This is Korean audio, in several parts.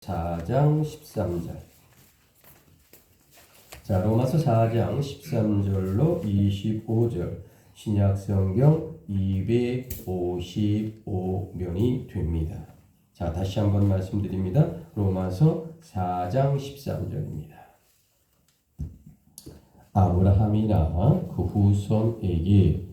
4장 13절. 자, 로마서 4장 13절로 25절. 신약성경 255면이 됩니다. 자, 다시 한번 말씀드립니다. 로마서 4장 13절입니다. 아브라함이나 그 후손에게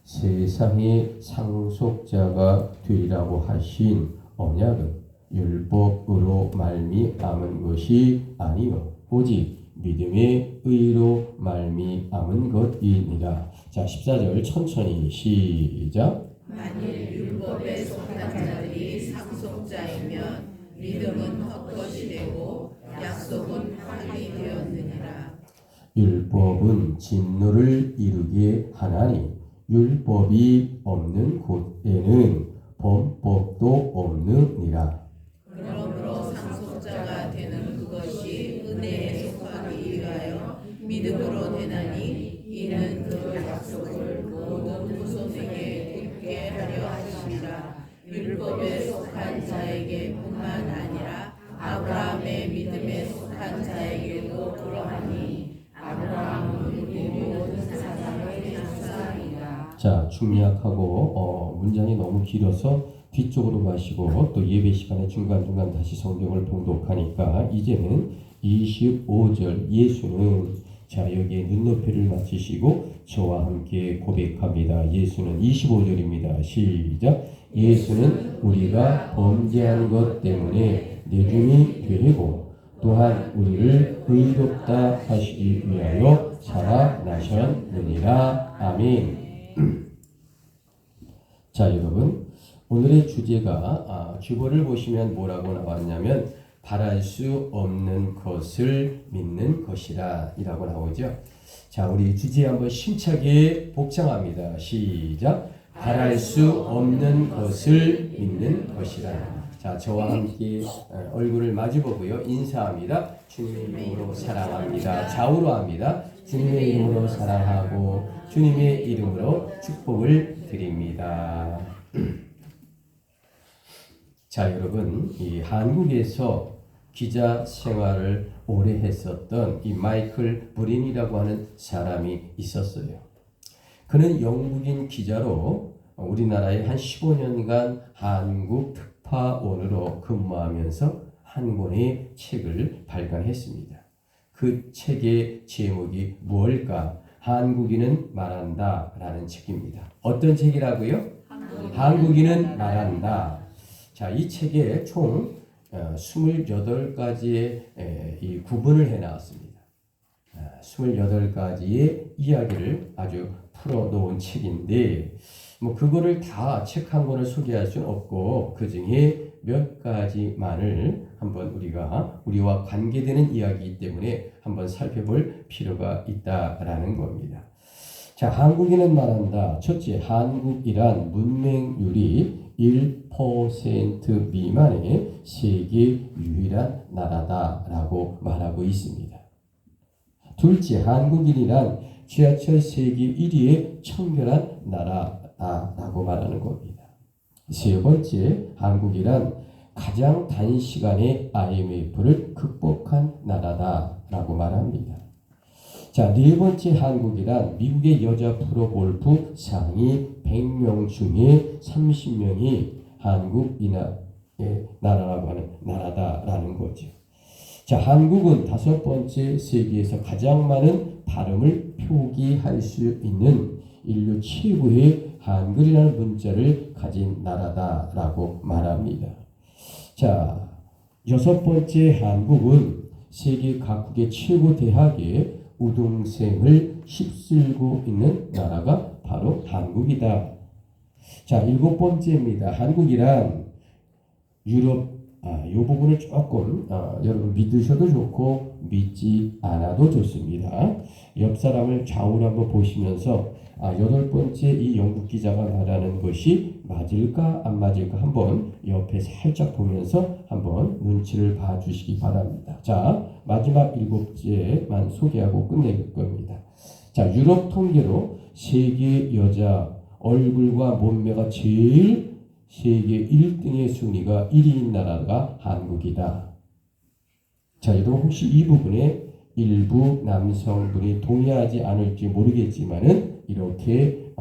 세상의 상속자가 되리라고 하신 언약은 율법으로 말미암은 것이 아니요 오직 믿음의 의로 말미암은 것이니라. 자, 14절 천천히 시작. 만일 율법에 속한 자들이 상속자이면 믿음은 헛것이 되고 약속은 파기 되었느니라. 율법은 진노를 이루게 하나니 율법이 없는 곳에는 범법도 없느니라. 그러므로 상속자가 되는 그것이 은혜에 속하기 위하여 믿음으로 되나니 이는 그 약속을 모든 후손에게 굳게 하려 하심이라. 율법에 속한 자에게뿐만 아니라 아브라함의 믿음에 속한 자에게도 그러하니 아브라함은 우리 모든 사람의 조상이라. 자, 중약하고 문장이 너무 길어서 뒤쪽으로 가시고 또 예배 시간에 중간중간 다시 성경을 봉독하니까 이제는 25절 예수는, 자, 여기에 눈높이를 맞추시고 저와 함께 고백합니다. 예수는 25절입니다. 시작. 예수는 우리가 범죄한 것 때문에 내줌이 되고 또한 우리를 의롭다 하시기 위하여 살아나셨느니라. 아멘. 자, 여러분, 오늘의 주제가 주보를 보시면 뭐라고 나왔냐면 바랄 수 없는 것을 믿는 것이라 이라고 나오죠. 자, 우리 주제 한번 심차게 복창합니다. 시작. 바랄 수 없는 것을 믿는 것이라. 자, 저와 함께 얼굴을 마주보고요 인사합니다. 주님의 이름으로 사랑합니다. 좌우로 합니다. 주님의 이름으로 사랑하고 주님의 이름으로 축복을 드립니다. 자, 여러분, 이 한국에서 기자 생활을 오래 했었던 이 마이클 브린이라고 하는 사람이 있었어요. 그는 영국인 기자로 우리나라에 한 15년간 한국 특파원으로 근무하면서 한 권의 책을 발간했습니다. 그 책의 제목이 무엇일까? 한국인은 말한다 라는 책입니다. 어떤 책이라고요? 한국인은 말한다. 자, 이 책에 총 28가지의 이 구분을 해놨습니다. 28가지의 이야기를 아주 풀어놓은 책인데 뭐 그거를 다 책 한 권을 소개할 수는 없고 그 중에 몇 가지만을 한번 우리와 관계되는 이야기이기 때문에 한번 살펴볼 필요가 있다라는 겁니다. 자, 한국인은 말한다. 첫째, 한국이란 문맹률이 1% 미만의 세계 유일한 나라다라고 말하고 있습니다. 둘째, 한국인이란 지하철 세계 1위의 청결한 나라다라고 말하는 겁니다. 세 번째, 한국이란 가장 단시간에 IMF를 극복한 나라다라고 말합니다. 자, 네 번째, 한국이란 미국의 여자 프로골프 상위 100명 중에 30명이 한국인의 나라라고 하는 나라다라는 거죠. 자, 한국은 다섯 번째, 세계에서 가장 많은 발음을 표기할 수 있는 인류 최고의 한글이라는 문자를 가진 나라다라고 말합니다. 자, 여섯 번째, 한국은 세계 각국의 최고 대학에 우등생을 휩쓸고 있는 나라가 바로 한국이다. 자, 일곱 번째입니다. 한국이란 유럽, 이 부분을 조금 여러분 믿으셔도 좋고 믿지 않아도 좋습니다. 옆 사람을 좌우로 한번 보시면서 여덟 번째 이 영국 기자가 말하는 것이 맞을까 안 맞을까 한번 옆에 살짝 보면서 한번 눈치를 봐주시기 바랍니다. 자, 마지막 일곱째만 소개하고 끝낼 겁니다. 자, 유럽 통계로 세계 여자 얼굴과 몸매가 제일 세계 1등의 순위가 1위인 나라가 한국이다. 자, 여러분 혹시 이 부분에 일부 남성분이 동의하지 않을지 모르겠지만은 이렇게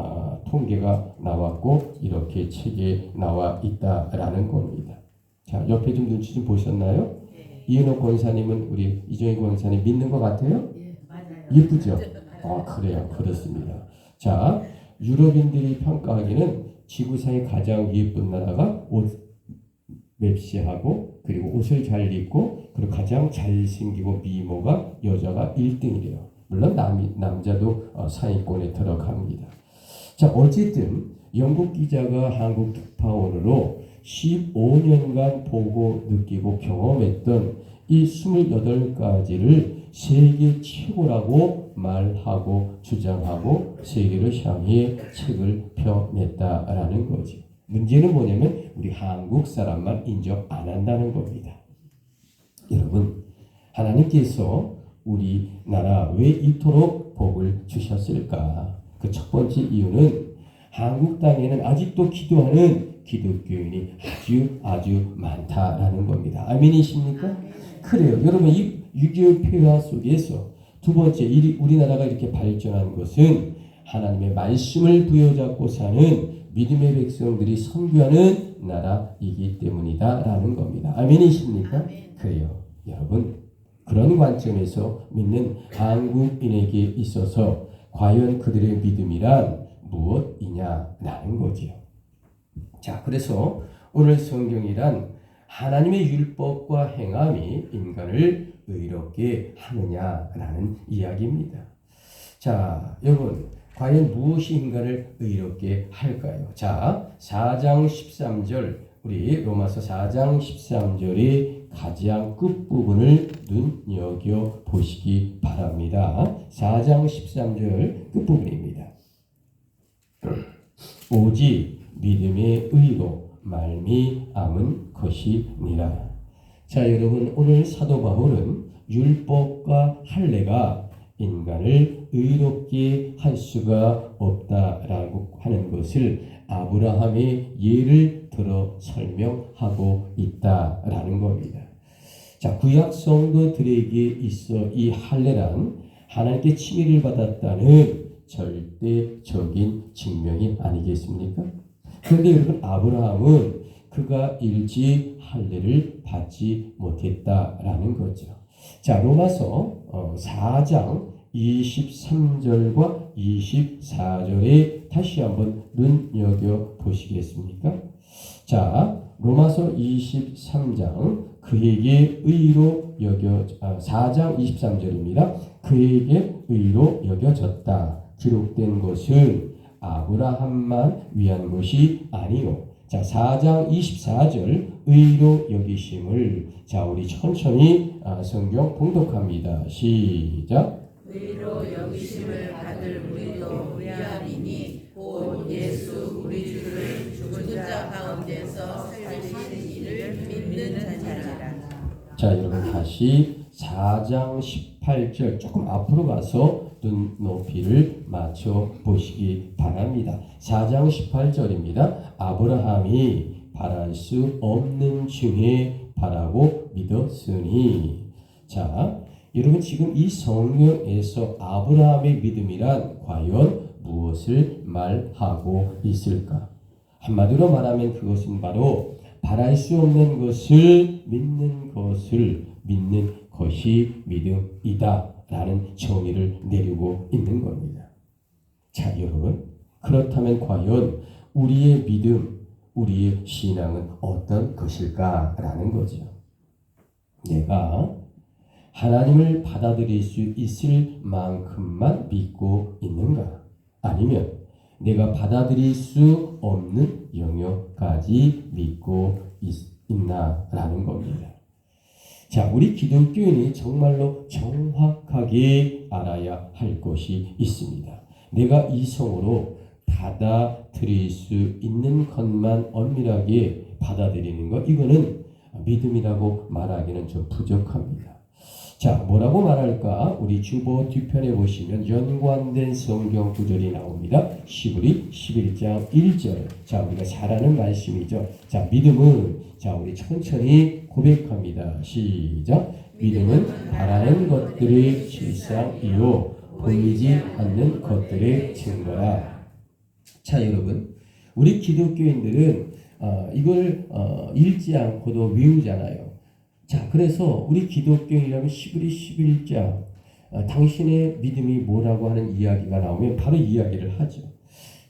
통계가 나왔고 이렇게 책에 나와 있다라는 겁니다. 자, 옆에 좀 눈치 좀 보셨나요? 이은옥 권사님은 우리 이정희 권사님 믿는 것 같아요? 예, 맞아요. 예쁘죠? 그래요. 그렇습니다. 자, 유럽인들이 평가하기는 지구상의 가장 예쁜 나라가 옷 맵시하고 그리고 옷을 잘 입고 그리고 가장 잘생기고 미모가 여자가 1등이래요. 물론 남자도 상위권에 들어갑니다. 자, 어쨌든 영국 기자가 한국 특파원으로 15년간 보고 느끼고 경험했던 이 28가지를 세계 최고라고 말하고 주장하고 세계를 향해 책을 펴냈다라는 거죠. 문제는 뭐냐면 우리 한국 사람만 인정 안 한다는 겁니다. 여러분, 하나님께서 우리나라 왜 이토록 복을 주셨을까? 그 첫 번째 이유는 한국 땅에는 아직도 기도하는 기독교인이 아주 많다라는 겁니다. 아멘이십니까? 그래요. 여러분, 이 6.25 폐화 속에서 두 번째, 우리나라가 이렇게 발전한 것은 하나님의 말씀을 부여잡고 사는 믿음의 백성들이 선교하는 나라이기 때문이다라는 겁니다. 아멘이십니까? 아멘. 그래요. 여러분, 그런 관점에서 믿는 한국인에게 있어서 과연 그들의 믿음이란 무엇이냐라는 거죠. 자, 그래서 오늘 성경이란 하나님의 율법과 행함이 인간을 의롭게 하느냐라는 이야기입니다. 자, 여러분, 과연 무엇이 인간을 의롭게 할까요? 자, 4장 13절, 우리 로마서 4장 13절의 가장 끝부분을 눈여겨 보시기 바랍니다. 4장 13절 끝부분입니다. 오직 믿음의 의로 말미암은 것이니라. 자, 여러분, 오늘 사도 바울은 율법과 할례가 인간을 의롭게 할 수가 없다라고 하는 것을 아브라함의 예를 들어 설명하고 있다라는 겁니다. 자, 구약 성도들에게 있어 이 할례란 하나님께 칭의를 받았다는 절대적인 증명이 아니겠습니까? 그런데 여러분, 아브라함은 그가 일찍 할례를 받지 못했다라는 거죠. 자, 로마서 4장 23절과 24절에 다시 한번 눈여겨 보시겠습니까? 자, 로마서 23장 그에게 의로 4장 23절입니다. 그에게 의로 여겨졌다. 기록된 것은 아브라함만 위한 것이 아니요. 자, 4장 24절 의로 여기심을, 자, 우리 천천히 성경 봉독합니다. 시작. 의로 여기심을 받을 우리도 위함이니 곧 예수 우리 주를 죽은 자 가운데서 살리신 이를 믿는 자니라. 자, 여러분 다시 4장 18절 조금 앞으로 가서 눈높이를 맞춰 보시기 바랍니다. 4장 18절입니다. 아브라함이 바랄 수 없는 중에 바라고 믿었으니. 자, 여러분 지금 이 성경에서 아브라함의 믿음이란 과연 무엇을 말하고 있을까? 한마디로 말하면 그것은 바로 바랄 수 없는 것을 믿는 것이 믿음이다 라는 정의를 내리고 있는 겁니다. 자, 여러분, 그렇다면 과연 우리의 믿음, 우리의 신앙은 어떤 것일까 라는 거죠. 내가 하나님을 받아들일 수 있을 만큼만 믿고 있는가? 아니면 내가 받아들일 수 없는 영역까지 믿고 있나라는 겁니다. 자, 우리 기독교인이 정말로 정확하게 알아야 할 것이 있습니다. 내가 이성으로 받아들일 수 있는 것만 엄밀하게 받아들이는 것, 이거는 믿음이라고 말하기는 좀 부족합니다. 자, 뭐라고 말할까? 우리 주보 뒤편에 보시면 연관된 성경 구절이 나옵니다. 시브리 11장 1절. 자, 우리가 잘 아는 말씀이죠. 자, 믿음은, 자, 우리 천천히 고백합니다. 시작. 믿음은 바라는 것들의 실상이요 보이지 않는 것들의 증거라. 자, 여러분, 우리 기독교인들은 이걸 읽지 않고도 외우잖아요. 자, 그래서 우리 기독교인이라면 시브리 11장 당신의 믿음이 뭐라고 하는 이야기가 나오면 바로 이야기를 하죠.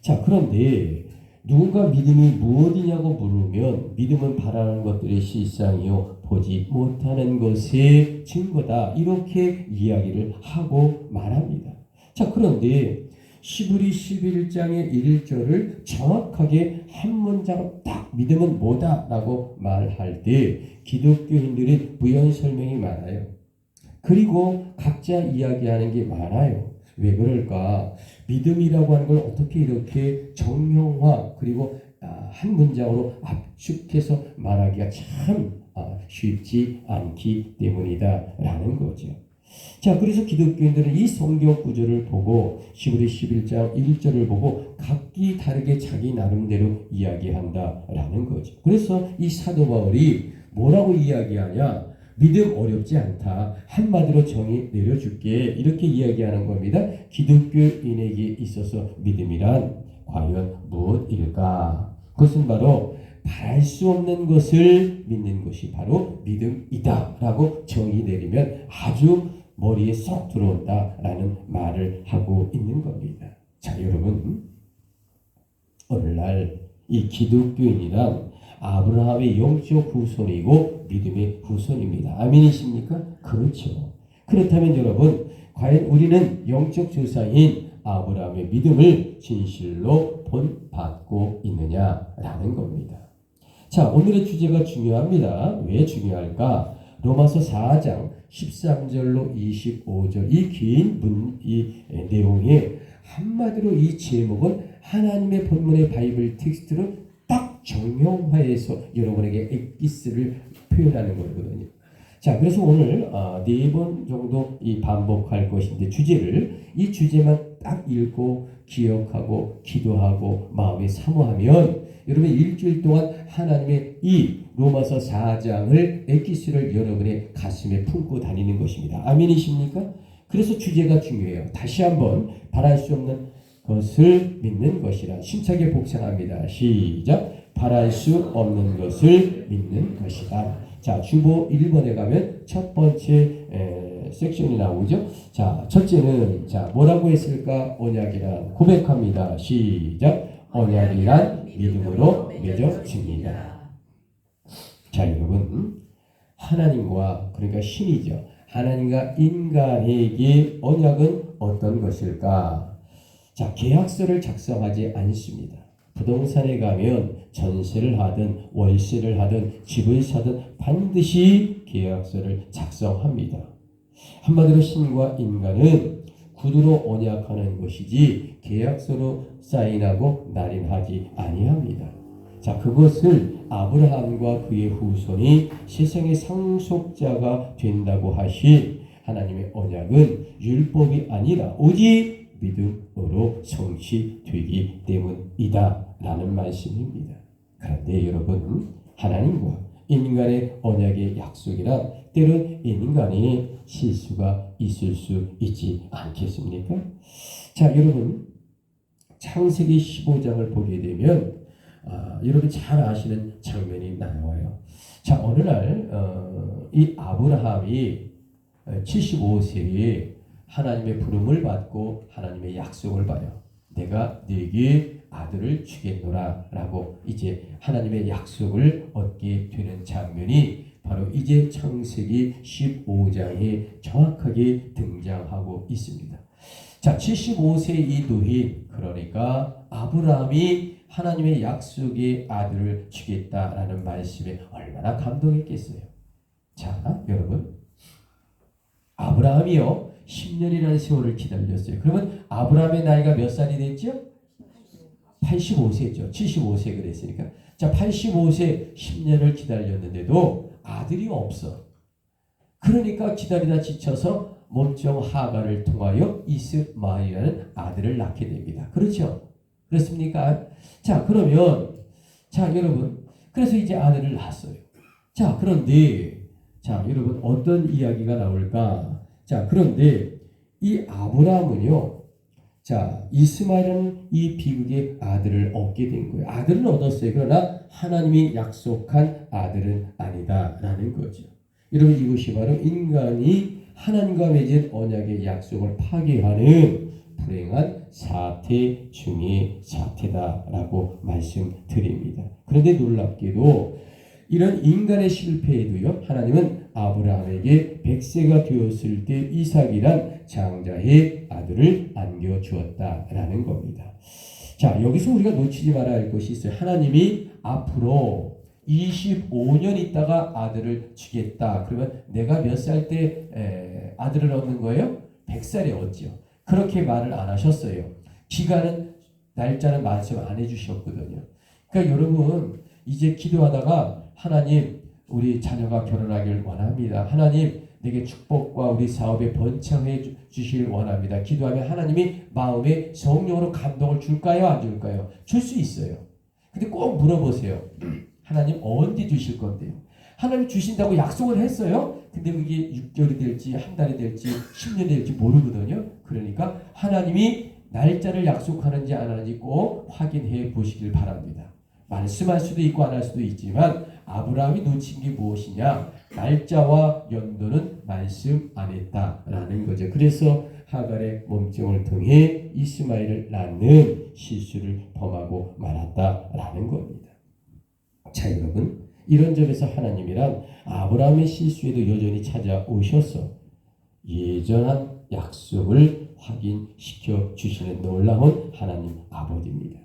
자, 그런데 누군가 믿음이 무엇이냐고 물으면 믿음은 바라는 것들의 실상이요 보지 못하는 것의 증거다, 이렇게 이야기를 하고 말합니다. 자, 그런데 시브리 11장의 1절을 정확하게 한 문장 딱 믿음은 뭐다 라고 말할 때 기독교인들의 부연 설명이 많아요. 그리고 각자 이야기하는 게 많아요. 왜 그럴까? 믿음이라고 하는 걸 어떻게 이렇게 정형화 그리고 한 문장으로 압축해서 말하기가 참 쉽지 않기 때문이다 라는 거죠. 자, 그래서 기독교인들은 이 성경 구절을 보고 시브리 11장 1절을 보고 각기 다르게 자기 나름대로 이야기한다라는 거죠. 그래서 이 사도 바울이 뭐라고 이야기하냐? 믿음 어렵지 않다. 한마디로 정의 내려줄게. 이렇게 이야기하는 겁니다. 기독교인에게 있어서 믿음이란 과연 무엇일까? 그것은 바로 바랄 수 없는 것을 믿는 것이 바로 믿음이다 라고 정의 내리면 아주 머리에 쏙 들어온다라는 말을 하고 있는 겁니다. 자, 여러분, 오늘날 이 기독교인이란 아브라함의 영적 후손이고 믿음의 후손입니다. 아멘이십니까? 그렇죠. 그렇다면 여러분, 과연 우리는 영적 조상인 아브라함의 믿음을 진실로 본받고 있느냐라는 겁니다. 자, 오늘의 주제가 중요합니다. 왜 중요할까? 로마서 4장 13절로 25절 이 내용에 한마디로 이 제목은 하나님의 본문의 바이블 텍스트로 딱 정형화해서 여러분에게 엑기스를 표현하는 거거든요. 자, 그래서 오늘 4번 정도 반복할 것인데 이 주제만 딱 읽고 기억하고 기도하고 마음에 사모하면 여러분 일주일 동안 하나님의 이 로마서 4장을 엑기스를 여러분의 가슴에 품고 다니는 것입니다. 아멘이십니까? 그래서 주제가 중요해요. 다시 한번 바랄 수 없는 것을 믿는 것이라. 힘차게 복창합니다. 시작. 바랄 수 없는 것을 믿는 것이다. 자, 주보 1번에 가면 첫 번째 섹션이 나오죠. 자, 첫째는 뭐라고 했을까? 언약이란 고백합니다. 시작. 언약이란 믿음으로 맺어집니다. 자, 여러분, 하나님과 그러니까 신이죠. 하나님과 인간에게 언약은 어떤 것일까? 자, 계약서를 작성하지 않습니다. 부동산에 가면 전세를 하든 월세를 하든 집을 사든 반드시 계약서를 작성합니다. 한마디로 신과 인간은 구두로 언약하는 것이지 계약서로 사인하고 날인하지 아니합니다. 자, 그것을 아브라함과 그의 후손이 세상의 상속자가 된다고 하신 하나님의 언약은 율법이 아니라 오직 믿음으로 성취되기 때문이다 라는 말씀입니다. 그런데 여러분, 하나님과 인간의 언약의 약속이란 때론 인간이 실수가 있을 수 있지 않겠습니까? 자, 여러분, 창세기 15장을 보게 되면 여러분 잘 아시는 장면이 나와요. 자, 어느 날 이 아브라함이 75세에 하나님의 부름을 받고 하나님의 약속을 봐요. 내가 네게 아들을 주겠노라 라고 이제 하나님의 약속을 얻게 되는 장면이 바로 이제 창세기 15장에 정확하게 등장하고 있습니다. 자, 75세 이 노인, 그러니까 아브라함이 하나님의 약속의 아들을 주겠다라는 말씀에 얼마나 감동했겠어요. 자, 여러분, 아브라함이요 10년이라는 세월을 기다렸어요. 그러면 아브라함의 나이가 몇 살이 됐죠? 85세죠. 75세 그랬으니까. 자, 85세 10년을 기다렸는데도 아들이 없어. 그러니까 기다리다 지쳐서 몸종 하가를 통하여 이스마엘이라는 아들을 낳게 됩니다. 그렇죠? 그렇습니까? 자, 그러면 여러분, 그래서 이제 아들을 낳았어요. 자, 그런데 자, 여러분 어떤 이야기가 나올까? 자, 그런데 이 아브라함은요. 자, 이스마엘은 이 비극의 아들을 얻게 된 거예요. 아들은 얻었어요. 그러나 하나님이 약속한 아들은 아니다라는 거죠. 여러분 이것이 바로 인간이 하나님과 맺은 언약의 약속을 파괴하는 불행한 사태 중의 사태다라고 말씀드립니다. 그런데 놀랍게도 이런 인간의 실패에도요, 하나님은 아브라함에게 100세가 되었을 때 이삭이란 장자의 아들을 안겨주었다라는 겁니다. 자, 여기서 우리가 놓치지 말아야 할 것이 있어요. 하나님이 앞으로 25년 있다가 아들을 주겠다. 그러면 내가 몇 살 때 아들을 얻는 거예요? 100살에 얻죠. 그렇게 말을 안 하셨어요. 기간은, 날짜는 말씀 안 해주셨거든요. 그러니까 여러분, 이제 기도하다가 하나님, 우리 자녀가 결혼하길 원합니다. 하나님, 내게 축복과 우리 사업에 번창해 주시길 원합니다. 기도하면 하나님이 마음에 성령으로 감동을 줄까요? 안 줄까요? 줄 수 있어요. 근데 꼭 물어보세요. 하나님 언제 주실 건데요? 하나님 주신다고 약속을 했어요. 근데 그게 6개월이 될지 한 달이 될지 10년이 될지 모르거든요. 그러니까 하나님이 날짜를 약속하는지 안 하는지 꼭 확인해 보시길 바랍니다. 말씀할 수도 있고 안 할 수도 있지만 아브라함이 놓친 게 무엇이냐? 날짜와 연도는 말씀 안 했다라는 거죠. 그래서 하갈의 몸종을 통해 이스마엘을 낳는 실수를 범하고 말았다라는 겁니다. 자, 여러분, 이런 점에서 하나님이란 아브라함의 실수에도 여전히 찾아오셔서 예전한 약속을 확인시켜 주시는 놀라운 하나님 아버지입니다.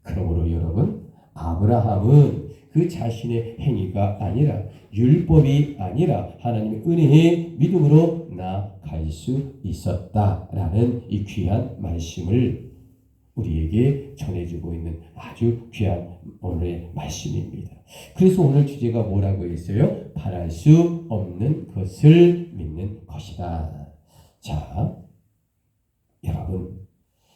그러므로 여러분, 아브라함은 그 자신의 행위가 아니라 율법이 아니라 하나님의 은혜의 믿음으로 나아갈 수 있었다라는 이 귀한 말씀을 우리에게 전해주고 있는 아주 귀한 오늘의 말씀입니다. 그래서 오늘 주제가 뭐라고 했어요? 바랄 수 없는 것을 믿는 것이다. 자, 여러분,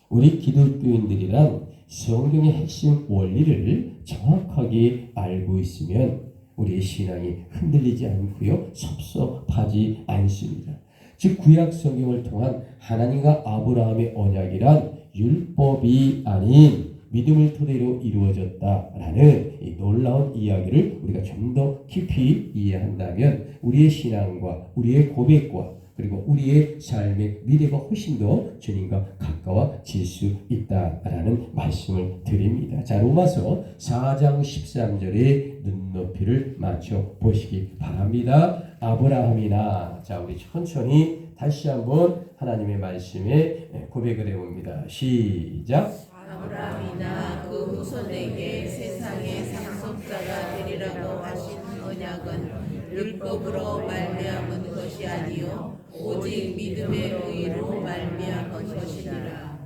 우리 기독교인들이란 성경의 핵심 원리를 정확하게 알고 있으면 우리의 신앙이 흔들리지 않고요, 섭섭하지 않습니다. 즉 구약 성경을 통한 하나님과 아브라함의 언약이란 율법이 아닌 믿음을 토대로 이루어졌다라는 이 놀라운 이야기를 우리가 좀 더 깊이 이해한다면 우리의 신앙과 우리의 고백과 그리고 우리의 삶의 미래가 훨씬 더 주님과 가까워질 수 있다라는 말씀을 드립니다. 자, 로마서 4장 13절에 눈높이를 맞춰 보시기 바랍니다. 아브라함이나, 자, 우리 천천히 다시 한번 하나님의 말씀에 고백을 해봅니다. 시작. 아브라함이나 그 후손에게 세상의 상속자가 되리라고 하신 언약은 율법으로 말미암은 것이 아니요 오직 믿음의 의로 말미암은 것이라.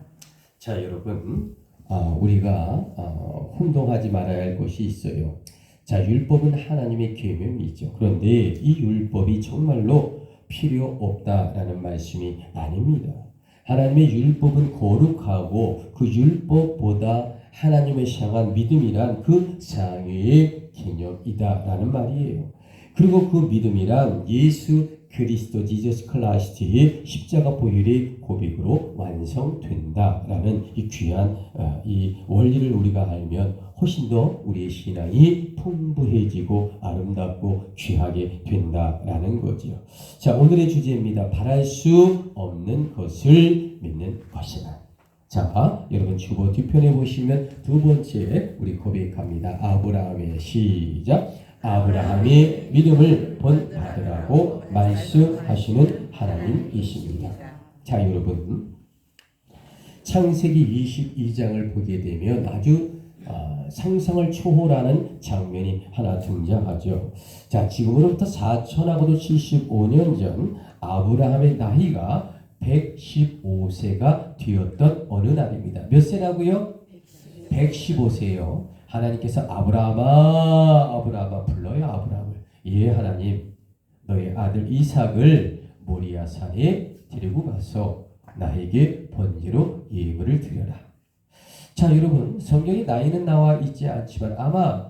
자, 여러분, 우리가 혼동하지 말아야 할 것이 있어요. 자, 율법은 하나님의 계명이죠. 그런데 이 율법이 정말로 필요 없다라는 말씀이 아닙니다. 하나님의 율법은 거룩하고 그 율법보다 하나님을 향한 믿음이란 그 상위의 개념이다라는 말이에요. 그리고 그 믿음이란 예수 그리스도 지저스 클라이스트의 십자가 보혈의 고백으로 완성된다라는 이 귀한 이 원리를 우리가 알면 훨씬 더 우리의 신앙이 풍부해지고 아름답고 귀하게 된다라는 거죠. 자, 오늘의 주제입니다. 바랄 수 없는 것을 믿는 것이다. 자, 여러분 주보 뒤편에 보시면 두 번째 우리 고백합니다. 아브라함의 시작. 아브라함이 믿음을 본받으라고 말씀하시는 하나님이십니다. 자, 여러분, 창세기 22장을 보게 되면 아주 상상을 초월하는 장면이 하나 등장하죠. 자, 지금으로부터 4천하고도 75년 전 아브라함의 나이가 115세가 되었던 어느 날입니다. 몇 세라고요? 115세요. 하나님께서 아브라함아 불러요. 아브라함을. 예, 하나님, 너의 아들 이삭을 모리아 산에 데리고 가서 나에게 번제로 예물을 드려라. 자, 여러분, 성경에 나이는 나와 있지 않지만 아마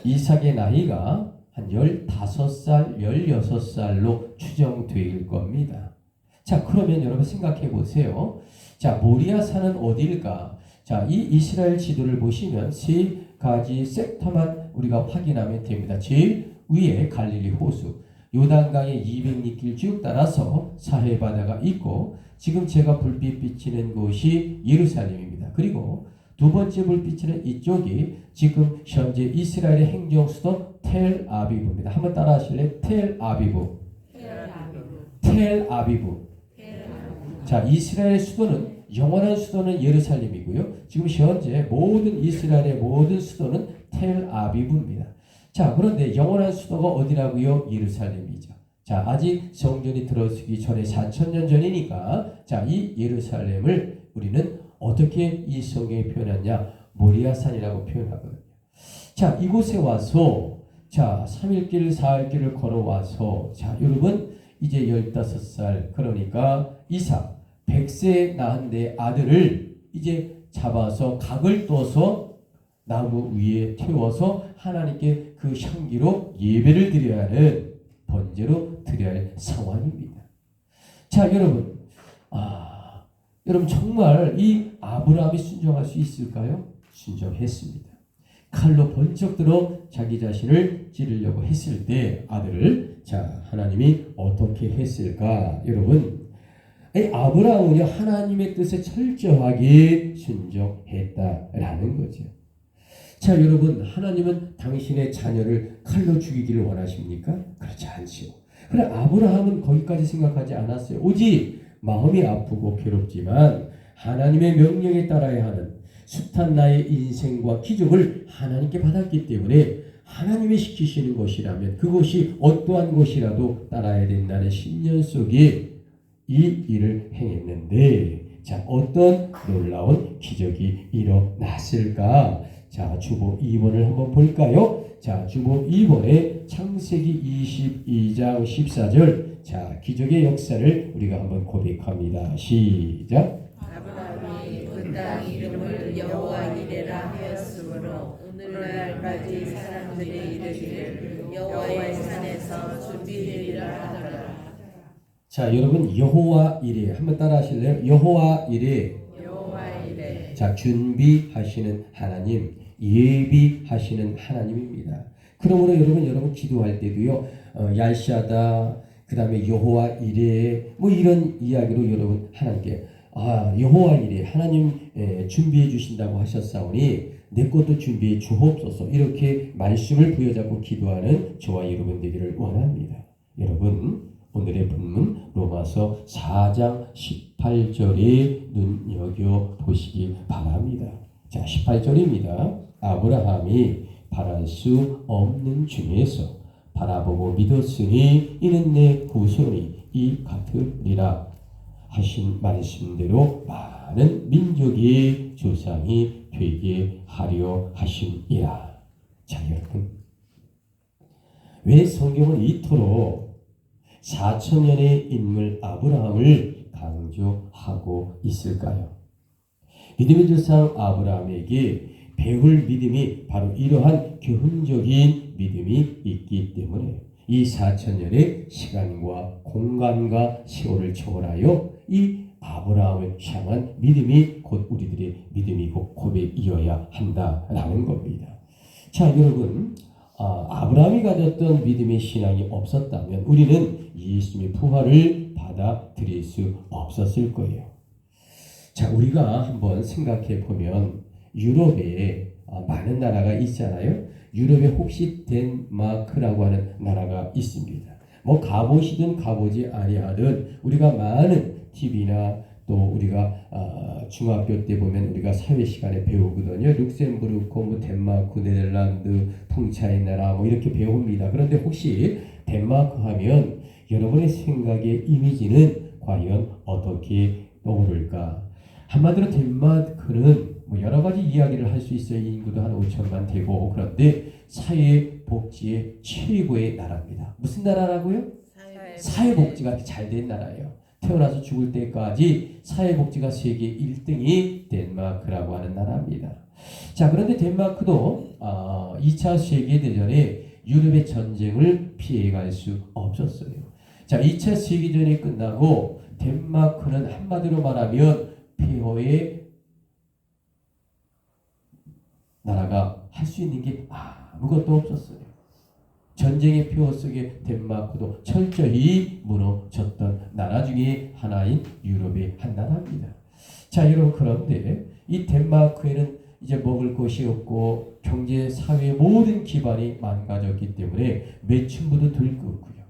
이삭의 나이가 한 15살, 16살로 추정될 겁니다. 자, 그러면 여러분 생각해 보세요. 자, 모리아산은 어디일까? 자, 이 이스라엘 지도를 보시면 세 가지 섹터만 우리가 확인하면 됩니다. 제일 위에 갈릴리 호수, 요단강의 200리길 쭉 따라서 사해바다가 있고, 지금 제가 불빛 비치는 곳이 예루살렘입니다. 그리고 두 번째 불빛은 이쪽이 지금 현재 이스라엘의 행정수도 텔아비브입니다. 한번 따라 하실래요? 텔아비브. 텔아비브. 자, 이스라엘의 수도는, 영원한 수도는 예루살렘이고요. 지금 현재 모든 이스라엘의 모든 수도는 텔아비브입니다. 자, 그런데 영원한 수도가 어디라고요? 예루살렘이죠. 자, 아직 성전이 들어서기 전에 4,000년 전이니까, 자, 이 예루살렘을 우리는 어떻게 이 성경에 표현하냐? 모리아산이라고 표현하거든요. 자, 이곳에 와서, 자, 3일길, 4일길을 걸어와서, 자, 여러분, 이제 15살, 그러니까 이삭, 100세에 낳은 내 아들을 이제 잡아서 각을 둬서 나무 위에 태워서 하나님께 그 향기로 예배를 드려야 하는, 번제로 드려야 할 상황입니다. 자, 여러분, 여러분 정말 이 아브라함이 순종할 수 있을까요? 순종했습니다. 칼로 번쩍 들어 자기 자신을 찌르려고 했을 때 아들을, 자, 하나님이 어떻게 했을까? 여러분, 아브라함은요, 하나님의 뜻에 철저하게 순종했다라는 거죠. 자, 여러분, 하나님은 당신의 자녀를 칼로 죽이기를 원하십니까? 그렇지 않지요. 그래, 아브라함은 거기까지 생각하지 않았어요. 오직 마음이 아프고 괴롭지만 하나님의 명령에 따라야 하는 숱한 나의 인생과 기적을 하나님께 받았기 때문에 하나님이 시키시는 것이라면 그것이 어떠한 것이라도 따라야 된다는 신념 속에 이 일을 행했는데, 자, 어떤 놀라운 기적이 일어났을까? 자, 주보 2번을 한번 볼까요? 자, 주보 2번에 창세기 22장 14절, 자, 기적의 역사를 우리가 한번 고백합니다. 시작. 아브라함이 그 땅 이름을 여호와 이레라 하였으므로 오늘날까지 사람들이 이르기를 여호와의 산에서 준비되리라 하더라. 자, 여러분, 여호와 이레 한번 따라 하실래요? 여호와 이레. 여호와 이레. 자, 준비하시는 하나님, 예비하시는 하나님입니다. 그러므로 여러분 기도할 때도요, 얄샤다, 그 다음에 여호와 이레, 뭐 이런 이야기로 여러분 하나님께, 여호와 이레, 하나님 준비해 주신다고 하셨사오니 내 것도 준비해 주옵소서, 이렇게 말씀을 부여잡고 기도하는 저와 여러분 되기를 원합니다. 여러분, 오늘의 본문 로마서 4장 18절에 눈여겨 보시기 바랍니다. 자, 18절입니다. 아브라함이 바랄 수 없는 중에서 바라보고 믿었으니 이는 내 후손이 이 같으리라 하신 말씀대로 많은 민족의 조상이 되게 하려 하심이라. 자, 여러분, 왜 성경은 이토록 4,000년의 인물 아브라함을 강조하고 있을까요? 믿음의 조상 아브라함에게 배울 믿음이 바로 이러한 교훈적인 믿음이 있기 때문에 이 4,000년의 시간과 공간과 세월을 초월하여 이 아브라함을 향한 믿음이 곧 우리들의 믿음이고 고백이어야 한다라는 겁니다. 자, 여러분, 아브라함이 가졌던 믿음의 신앙이 없었다면 우리는 예수님의 부활을 받아들일 수 없었을 거예요. 자, 우리가 한번 생각해 보면 유럽에 많은 나라가 있잖아요. 유럽에 혹시 덴마크라고 하는 나라가 있습니다. 뭐 가보시든 가보지 아니하든 우리가 많은 TV나 또 우리가 중학교 때 보면 우리가 사회 시간에 배우거든요. 룩셈부르크, 뭐 덴마크, 네덜란드, 풍차의 나라 뭐 이렇게 배웁니다. 그런데 혹시 덴마크 하면 여러분의 생각의 이미지는 과연 어떻게 떠오를까? 한마디로 덴마크는 뭐 여러 가지 이야기를 할 수 있어요. 인구도 한 5천만 되고. 그런데 사회복지의 최고의 나라입니다. 무슨 나라라고요? 사회복지가 잘 된 나라예요. 태어나서 죽을 때까지 사회복지가 세계 1등이 덴마크라고 하는 나라입니다. 자, 그런데 덴마크도 2차 세계대전에 유럽의 전쟁을 피해갈 수 없었어요. 자, 2차 세계대전이 끝나고 덴마크는 한마디로 말하면 폐허의 나라가 할 수 있는 게 아무것도 없었어요. 전쟁의 폐허 속에 덴마크도 철저히 무너졌던 나라 중에 하나인 유럽의 한 나라입니다. 자, 여러분, 그런데 이 덴마크에는 이제 먹을 것이 없고 경제, 사회 모든 기반이 망가졌기 때문에 매춘부도 들끓고요.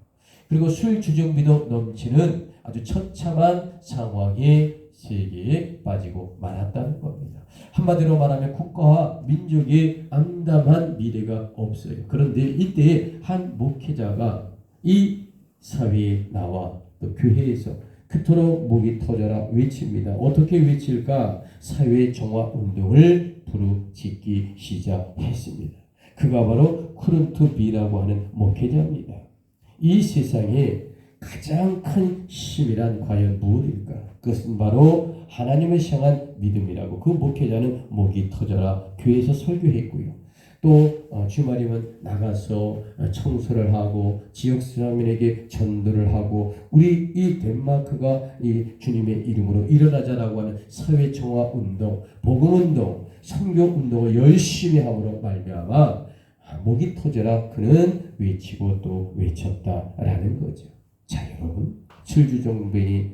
그리고 술 주정비도 넘치는 아주 처참한 상황에 세계에 빠지고 말았다는 겁니다. 한마디로 말하면 국가와 민족의 암담한 미래가 없어요. 그런데 이때 한 목회자가 이 사회에 나와 또 교회에서 그토록 목이 터져라 외칩니다. 어떻게 외칠까? 사회 정화 운동을 부르짖기 시작했습니다. 그가 바로 쿠른트 비라고 하는 목회자입니다. 이 세상에 가장 큰 힘이란 과연 무엇일까? 그것은 바로 하나님을 향한 믿음이라고 그 목회자는 목이 터져라 교회에서 설교했고요. 또 주말이면 나가서 청소를 하고 지역 사람들에게 전도를 하고 우리 이 덴마크가 이 주님의 이름으로 일어나자라고 하는 사회 정화 운동, 복음 운동, 선교 운동을 열심히 함으로 말미암아 목이 터져라 그는 외치고 또 외쳤다라는 거죠. 자, 여러분, 칠주정뱅이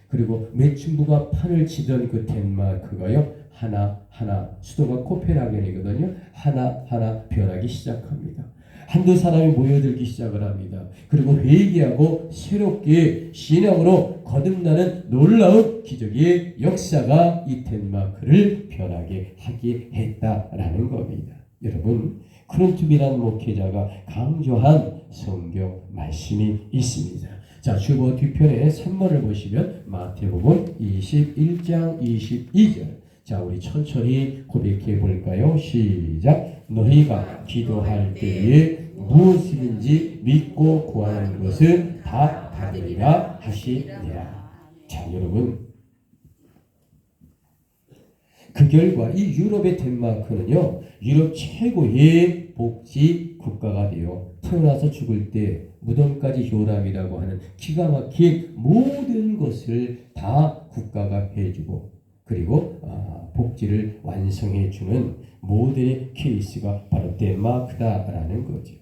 그리고 매춘부가 판을 치던 그 덴마크가요 하나하나 수도가 코펜하겐이거든요. 하나하나 변하기 시작합니다. 한두 사람이 모여들기 시작을 합니다. 그리고 회개하고 새롭게 신앙으로 거듭나는 놀라운 기적의 역사가 이 덴마크를 변하게 하게 했다라는 겁니다. 여러분, 크룬투비라는 목회자가 강조한 성경 말씀이 있습니다. 자, 주보 뒤편에 3번을 보시면 마태복음 21장 22절. 자, 우리 천천히 고백해 볼까요? 시작. 너희가 기도할 때에 무엇이든지 믿고 구하는 것은 다 받으리라 하시니라. 자, 여러분, 그 결과 이 유럽의 덴마크는요 유럽 최고의 복지 국가가 되어 태어나서 죽을 때 무덤까지 효람이라고 하는 기가 막힌 모든 것을 다 국가가 해주고 그리고 복지를 완성해 주는 모델의 케이스가 바로 덴마크다라는 거죠.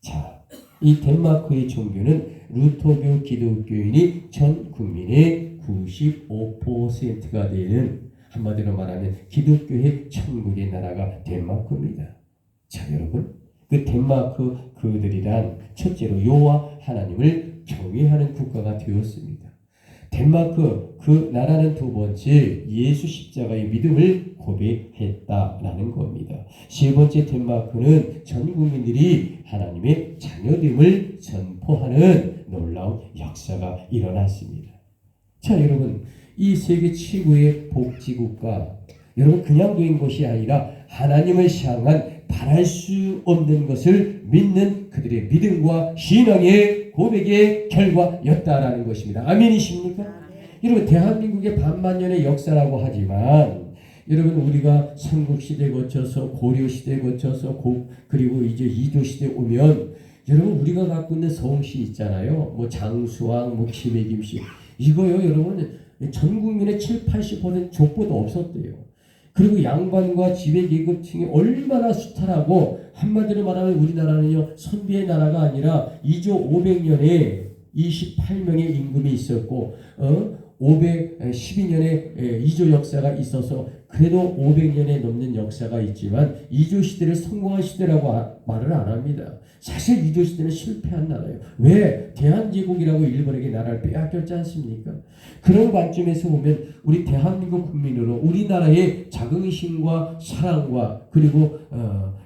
자, 이 덴마크의 종교는 루터교 기독교인이 전 국민의 95%가 되는 한마디로 말하면 기독교의 천국의 나라가 덴마크입니다. 자, 여러분, 그 덴마크 그들이란 첫째로 여호와 하나님을 경외하는 국가가 되었습니다. 덴마크 그 나라는 두 번째 예수 십자가의 믿음을 고백했다라는 겁니다. 세 번째 덴마크는 전 국민들이 하나님의 자녀됨을 선포하는 놀라운 역사가 일어났습니다. 자, 여러분, 이 세계 최고의 복지국가, 여러분 그냥 된 것이 아니라 하나님을 향한 바랄 수 없는 것을 믿는 그들의 믿음과 신앙의 고백의 결과였다라는 것입니다. 아멘이십니까? 여러분, 대한민국의 반만년의 역사라고 하지만 여러분, 우리가 삼국시대 거쳐서 고려시대 거쳐서 그리고 이제 이조시대 오면 여러분, 우리가 갖고 있는 성씨 있잖아요. 뭐 장수왕, 뭐 김해김씨, 이거요 여러분 전 국민의 7~80% 족보도 없었대요. 그리고 양반과 지배계급층이 얼마나 수탈하고 년에 말하면 우리나라는요 선비의 나라가 아니라 2조 500년에 28명의 임금이 있었고 512년에 2조 역사가 있어서 그래도 500년에 넘는 역사가 있지만 2조 시대를 성공한 시대라고 말을 안 합니다. 사실 2조 시대는 실패한 나라예요. 왜? 대한제국이라고 일본에게 나라를 빼앗겼지 않습니까? 그런 관점에서 보면 우리 대한민국 국민으로 우리나라의 자긍심과 사랑과 그리고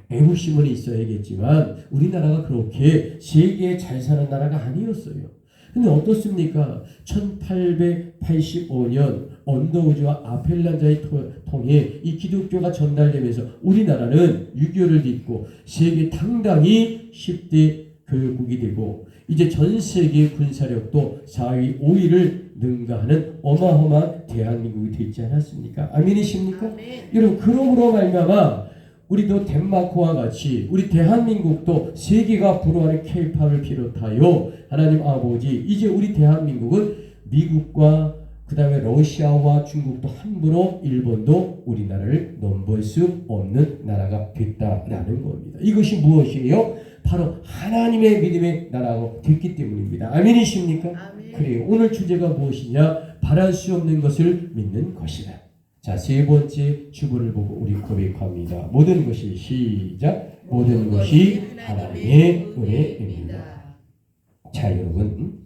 애국심은 있어야겠지만 우리나라가 그렇게 세계에 잘 사는 나라가 아니었어요. 근데 어떻습니까? 1885년 언더우즈와 아펠란자의 통해 이 기독교가 전달되면서 우리나라는 유교를 딛고 세계 당당히 10대 교육국이 되고 이제 전 세계 군사력도 4위, 5위를 능가하는 어마어마한 대한민국이 되지 않았습니까? 아멘이십니까? 아멘. 여러분, 그러므로 말미암아 우리도 덴마크와 같이 우리 대한민국도 세계가 부러워하는 K-팝을 비롯하여 하나님 아버지, 이제 우리 대한민국은 미국과 그 다음에 러시아와 중국도 함부로 일본도 우리나라를 넘볼 수 없는 나라가 됐다라는 겁니다. 이것이 무엇이에요? 바로 하나님의 믿음의 나라가 됐기 때문입니다. 아멘이십니까? 아멘. 그래요. 오늘 주제가 무엇이냐? 바랄 수 없는 것을 믿는 것이다. 자, 세 번째 주보를 보고 우리 고백합니다. 모든 것이 시작. 모든 것이 하나님의 은혜입니다. 자, 여러분,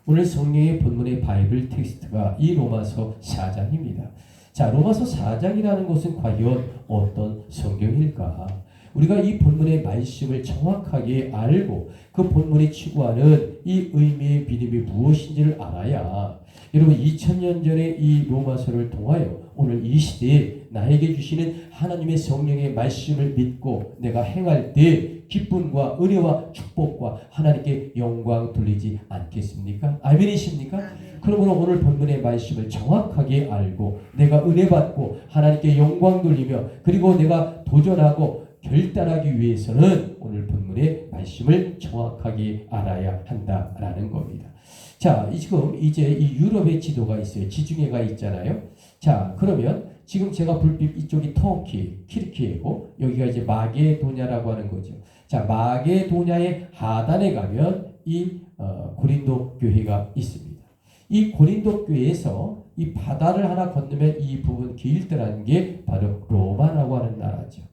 오늘 성령의 본문의 바이블 텍스트가 이 로마서 4장입니다. 자, 로마서 4장이라는 것은 과연 어떤 성경일까? 우리가 이 본문의 말씀을 정확하게 알고 그 본문이 추구하는 이 의미의 믿음이 무엇인지를 알아야 여러분 2000년 전에 이 로마서를 통하여 오늘 이 시대에 나에게 주시는 하나님의 성령의 말씀을 믿고 내가 행할 때 기쁨과 은혜와 축복과 하나님께 영광 돌리지 않겠습니까? 아멘이십니까? 아멘. 그러므로 오늘 본문의 말씀을 정확하게 알고 내가 은혜 받고 하나님께 영광 돌리며 그리고 내가 도전하고 결단하기 위해서는 오늘 본문의 말씀을 정확하게 알아야 한다라는 겁니다. 자, 지금 이제 이 유럽의 지도가 있어요. 지중해가 있잖아요. 자, 그러면 지금 제가 불빛 이쪽이 터키, 키르키예고 여기가 이제 마게도냐라고 하는 거죠. 자, 마게도냐의 하단에 가면 이 고린도 교회가 있습니다. 이 고린도 교회에서 이 바다를 하나 건너면 이 부분 길드라는 게 바로 로마라고 하는 나라죠.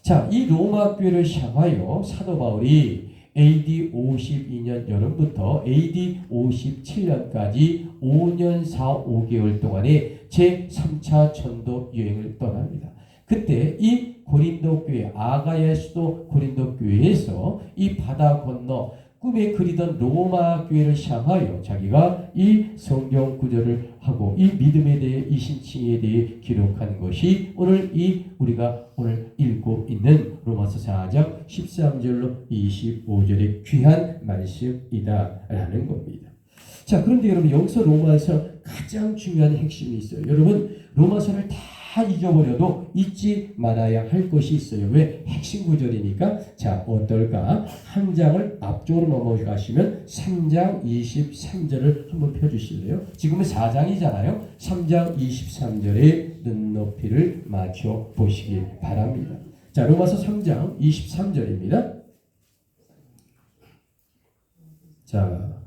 자, 이 로마 교회를 향하여 사도 바울이 AD 52년 여름부터 AD 57년까지 5년 4, 5개월 동안의 제3차 전도 여행을 떠납니다. 그때 이 고린도 교회, 아가야 수도 고린도 교회에서 이 바다 건너 꿈에 그리던 로마 교회를 향하여 자기가 이 성경 구절을 하고 이 믿음에 대해 이 신칭에 대해 기록한 것이 오늘 우리가 오늘 읽고 있는 로마서 4장 13절로 25절의 귀한 말씀이다라는 겁니다. 자, 그런데 여러분 여기서 로마에서 가장 중요한 핵심이 있어요. 여러분 로마서를 다 잊어버려도 잊지 말아야 할 것이 있어요. 왜? 핵심 구절이니까. 자, 어떨까? 한 장을 앞쪽으로 넘어가시면 3장 23절을 한번 펴주실래요? 지금은 4장이잖아요. 3장 23절에 눈높이를 맞춰 보시기 바랍니다. 자, 로마서 3장 23절입니다. 자,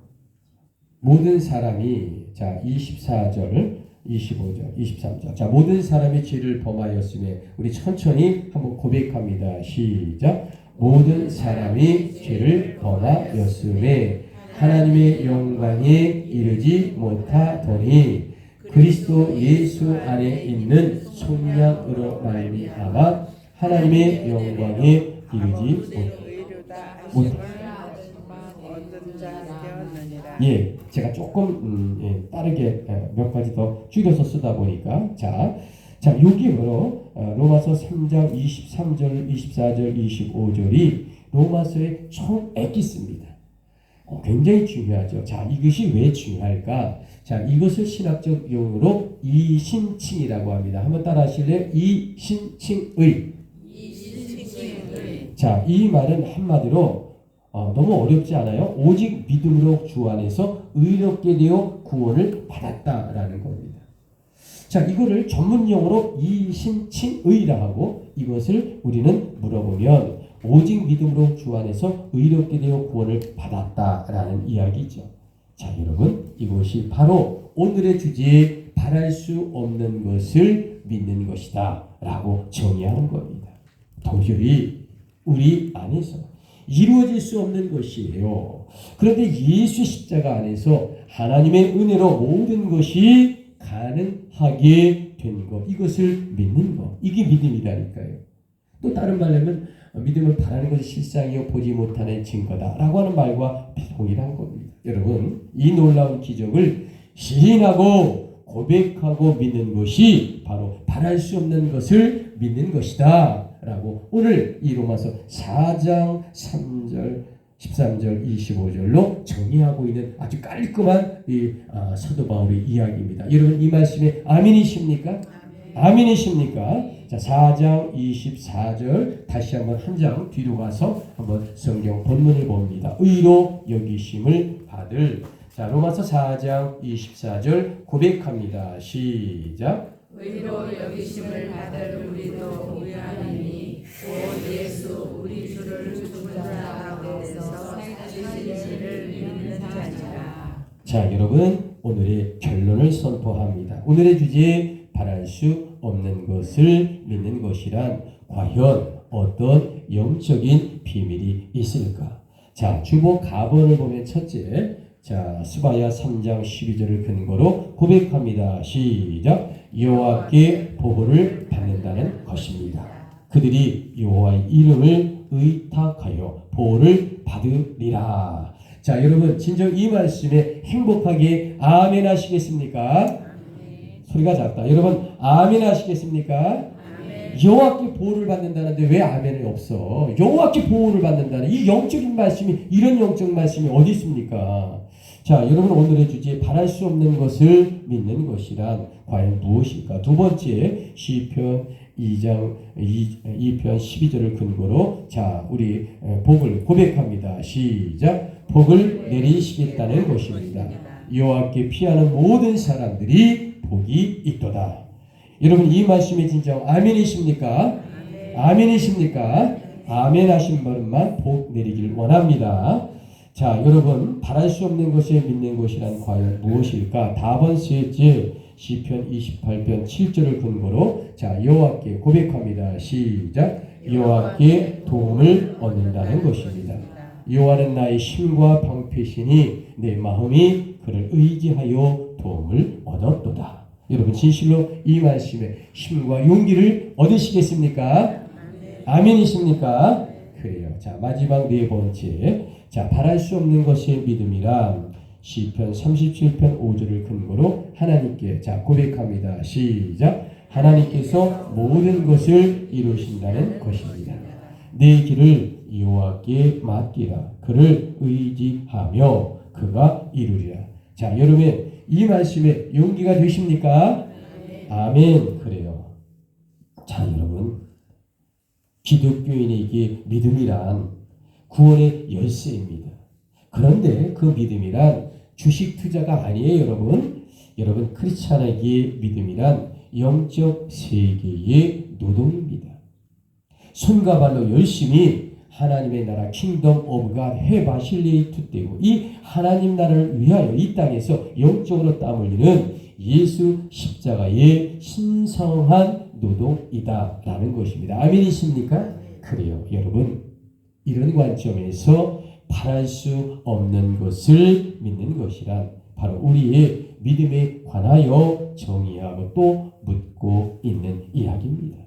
모든 사람이, 자, 24절 25절, 23절. 자, 모든 사람이 죄를 범하였음에 우리 천천히 한번 고백합니다. 시작. 모든 사람이 죄를 범하였음에 하나님의 영광에 이르지 못하더니 그리스도 예수 안에 있는 속량으로 말미암아 하나님의 영광에 이르지 못하더니. 예, 제가 조금 빠르게 몇 가지 더 줄여서 쓰다 보니까 자, 여기 바로 로마서 3장 23절, 24절, 25절이 로마서의 총 엑기스입니다. 굉장히 중요하죠. 자, 이것이 왜 중요할까? 자, 이것을 신학적 용어로 이신칭이라고 합니다. 한번 따라 하실래요? 이신칭의. 자, 이 말은 한마디로 너무 어렵지 않아요? 오직 믿음으로 주 안에서 의롭게 되어 구원을 받았다라는 겁니다. 자, 이거를 전문용어로 이신칭의라 하고 이것을 우리는 물어보면 오직 믿음으로 주 안에서 의롭게 되어 구원을 받았다라는 이야기죠. 자, 여러분, 이것이 바로 오늘의 주제에 바랄 수 없는 것을 믿는 것이다 라고 정의하는 겁니다. 도저히 우리 안에서 이루어질 수 없는 것이에요. 그런데 예수 십자가 안에서 하나님의 은혜로 모든 것이 가능하게 된 것, 이것을 믿는 것, 이게 믿음이라니까요. 또 다른 말로 하면 믿음은 바라는 것이 실상이요 보지 못하는 증거다라고 하는 말과 동일한 겁니다. 여러분, 이 놀라운 기적을 시인하고 고백하고 믿는 것이 바로 바랄 수 없는 것을 믿는 것이다 라고 오늘 이 로마서 4장 3절 13절 25절로 정리하고 있는 아주 깔끔한 이 사도 바울의 이야기입니다. 여러분 이 말씀에 아멘이십니까? 아멘이십니까? 자, 4장 24절 다시 한번 한 장 뒤로 가서 한번 성경 본문을 봅니다. 의로 여기심을 받을. 자, 로마서 4장 24절 고백합니다. 시작. 의로 여기심을 받을 우리도 의하노니 곧 예수 우리 주를 죽은 자 가운데서 살리시를 믿는 자니라. 자, 여러분 오늘의 결론을 선포합니다. 오늘의 주제 바랄 수 없는 것을 믿는 것이란 과연 어떤 영적인 비밀이 있을까? 자, 주보 가본을 보면 첫째, 자, 스바야 3장 12절을 근거로 고백합니다. 시작. 여호와께 보호를 받는다는 것입니다. 그들이 여호와의 이름을 의탁하여 보호를 받으리라. 자, 여러분 진정 이 말씀에 행복하게 아멘 하시겠습니까? 소리가 작다. 여러분 아멘 하시겠습니까? 여호와께 보호를 받는다는데 왜 아멘이 없어? 여호와께 보호를 받는다는 이 영적인 말씀이, 이런 영적 말씀이 어디 있습니까? 자, 여러분 오늘의 주제 바랄 수 없는 것을 믿는 것이란 과연 무엇일까? 두 번째, 시편 2편 12절을 근거로 자, 우리 복을 고백합니다. 시작. 복을 내리시겠다는 것입니다. 여호와께 피하는 모든 사람들이 복이 있도다. 여러분 이 말씀이 진짜 아멘이십니까? 아멘이십니까? 아멘 하신 분만 복 내리길 원합니다. 자, 여러분 바랄 수 없는 것에 믿는 것이란 과연 무엇일까? 답은 셋째, 시편 28편 7절을 근거로 자, 여호와께 고백합니다. 시작. 여호와께 도움을 얻는다는 것입니다. 여호와는 나의 힘과 방패시니 내 마음이 그를 의지하여 도움을 얻었도다. 여러분 진실로 이 말씀에 힘과 용기를 얻으시겠습니까? 아멘이십니까? 그래요. 자, 마지막 네 번째, 자, 바랄 수 없는 것의 믿음이란 시편 37편 5절을 근거로 하나님께 자 고백합니다. 시작. 하나님께서 모든 것을 이루신다는 것입니다. 내 길을 여호와께 맡기라. 그를 의지하며 그가 이루리라. 자, 여러분 이 말씀에 용기가 되십니까? 아멘. 그래요. 자, 여러분 기독교인에게 믿음이란 구원의 열쇠입니다. 그런데 그 믿음이란 주식 투자가 아니에요, 여러분. 여러분 크리스찬에게 믿음이란 영적 세계의 노동입니다. 손과 발로 열심히 하나님의 나라 킹덤 오브 갓 해바실리에이트 되고 이 하나님 나라를 위하여 이 땅에서 영적으로 땀 흘리는 예수 십자가의 신성한 노동이다 라는 것입니다. 아멘이십니까? 그래요. 여러분 이런 관점에서 바랄 수 없는 것을 믿는 것이란 바로 우리의 믿음에 관하여 정의하고 또 묻고 있는 이야기입니다.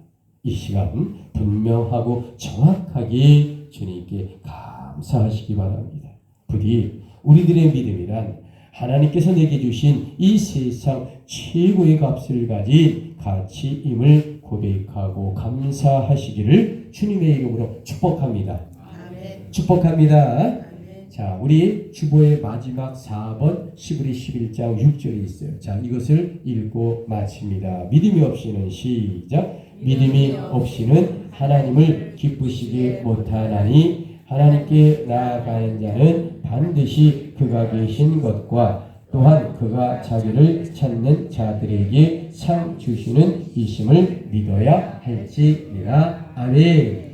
이 시간 분명하고 정확하게 주님께 감사하시기 바랍니다. 부디 우리들의 믿음이란 하나님께서 내게 주신 이 세상 최고의 값을 가진 가치임을 고백하고 감사하시기를 주님의 이름으로 축복합니다. 아멘. 축복합니다. 아멘. 자, 우리 주보의 마지막 4번 시브리 11장 6절이 있어요. 자, 이것을 읽고 마칩니다. 믿음이 없이는 시작. 믿음이 없이는 하나님을 기쁘시게 못하나니 하나님께 나아가는 자는 반드시 그가 계신 것과 또한 그가 자기를 찾는 자들에게 상 주시는 이심을 믿어야 할지니라. 아멘.